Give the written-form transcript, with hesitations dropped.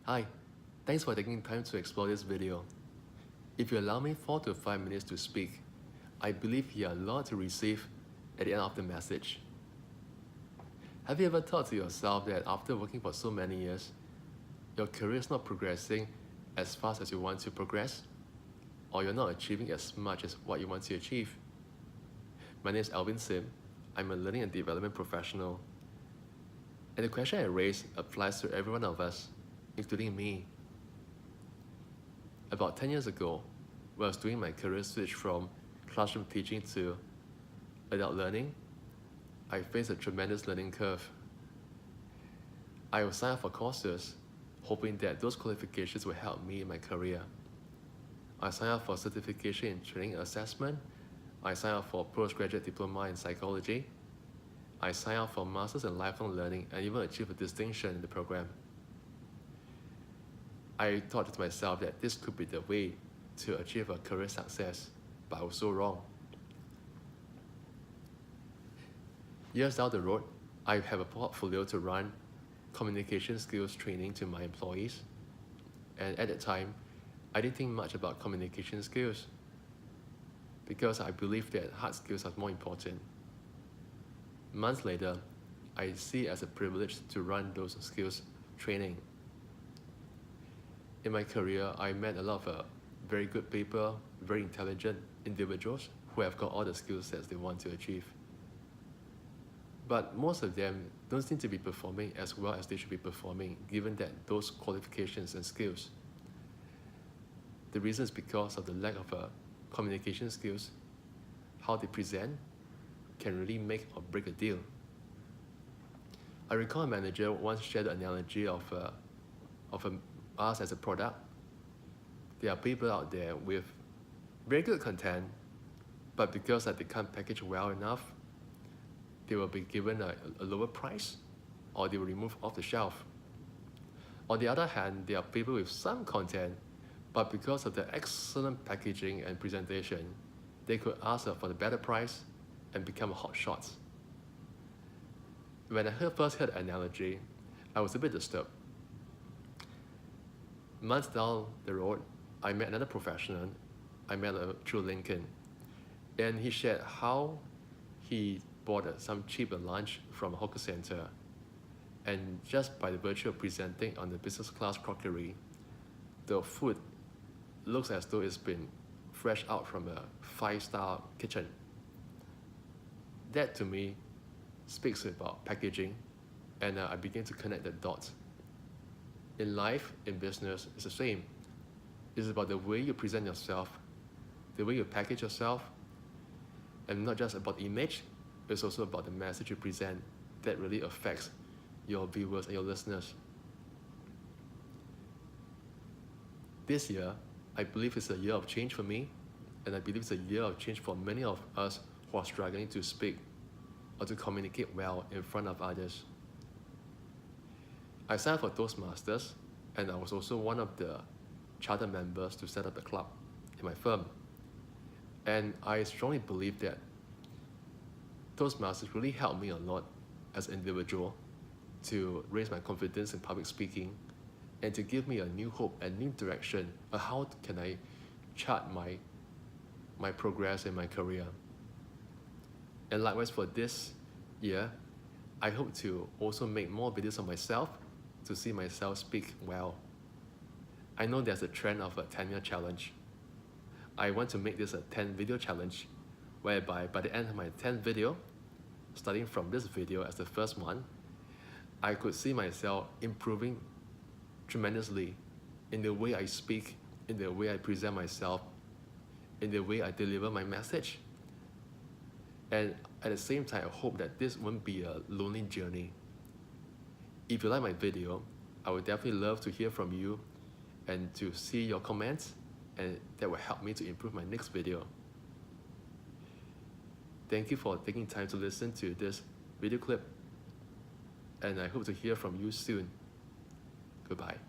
Hi, thanks for taking time to explore this video. If you allow me 4 to 5 minutes to speak, I believe you are a lot to receive at the end of the message. Have you ever thought to yourself that after working for so many years, your career is not progressing as fast as you want to progress? Or you're not achieving as much as what you want to achieve? My name is Alvin Sim. I'm a learning and development professional. And the question I raise applies to every one of us, including me. About 10 years ago, when I was doing my career switch from classroom teaching to adult learning, I faced a tremendous learning curve. I would sign up for courses, hoping that those qualifications would help me in my career. I signed up for certification in training and assessment. I signed up for postgraduate diploma in psychology. I signed up for masters in lifelong learning and even achieved a distinction in the program. I thought to myself that this could be the way to achieve a career success, but I was so wrong. Years down the road, I have a portfolio to run communication skills training to my employees. And at that time, I didn't think much about communication skills because I believe that hard skills are more important. Months later, I see it as a privilege to run those skills training. In my career, I met a lot of very good people, very intelligent individuals who have got all the skill sets they want to achieve. But most of them don't seem to be performing as well as they should be performing, given that those qualifications and skills. The reason is because of the lack of communication skills. How they present can really make or break a deal. I recall a manager once shared the analogy of us as a product. There are people out there with very good content, but because they can't package well enough, they will be given a lower price, or they will remove off the shelf. On the other hand, there are people with some content, but because of the excellent packaging and presentation, they could ask for the better price and become hot shots. When I first heard the analogy, I was a bit disturbed. Months down the road, I met another professional. I met through LinkedIn, and he shared how he bought some cheap lunch from a hawker center, and just by the virtue of presenting on the business class crockery, the food looks as though it's been fresh out from a 5-star kitchen. That to me speaks about packaging, and I begin to connect the dots. In life, in business, it's the same. It's about the way you present yourself, the way you package yourself, and not just about the image, it's also about the message you present that really affects your viewers and your listeners. This year, I believe it's a year of change for me, and I believe it's a year of change for many of us who are struggling to speak or to communicate well in front of others. I signed up for Toastmasters, and I was also one of the charter members to set up a club in my firm. And I strongly believe that Toastmasters really helped me a lot as an individual to raise my confidence in public speaking and to give me a new hope and new direction of how can I chart my progress in my career. And likewise for this year, I hope to also make more videos of myself to see myself speak well. I know there's a trend of a 10-year challenge. I want to make this a 10-video challenge, whereby by the end of my 10th video, starting from this video as the first one, I could see myself improving tremendously in the way I speak, in the way I present myself, in the way I deliver my message. And at the same time, I hope that this won't be a lonely journey. If you like my video, I would definitely love to hear from you and to see your comments, and that will help me to improve my next video. Thank you for taking time to listen to this video clip, and I hope to hear from you soon. Goodbye.